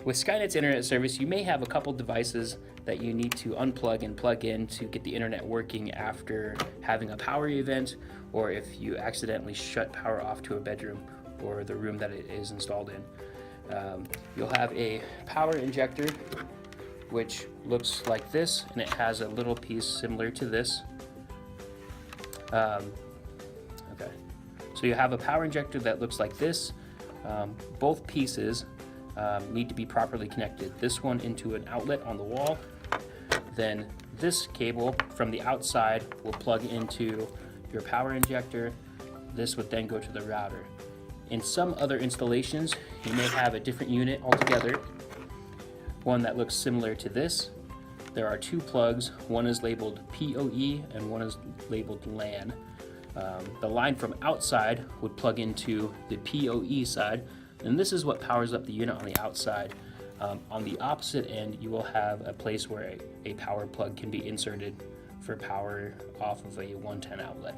With Skynet's internet service, you may have a couple devices that you need to unplug and plug in to get the internet working after having a power event, or if you accidentally shut power off to a bedroom or the room that it is installed in. You'll have a power injector, which looks like this, and it has a little piece similar to this. Okay, so you have a power injector that looks like this. Both pieces need to be properly connected. This one into an outlet on the wall, then this cable from the outside will plug into your power injector. This would then go to the router. In some other installations, you may have a different unit altogether, one that looks similar to this. There are two plugs, one is labeled PoE and one is labeled LAN. The line from outside would plug into the PoE side, and this is what powers up the unit on the outside. On the opposite end, you will have a place where a power plug can be inserted for power off of a 110 outlet.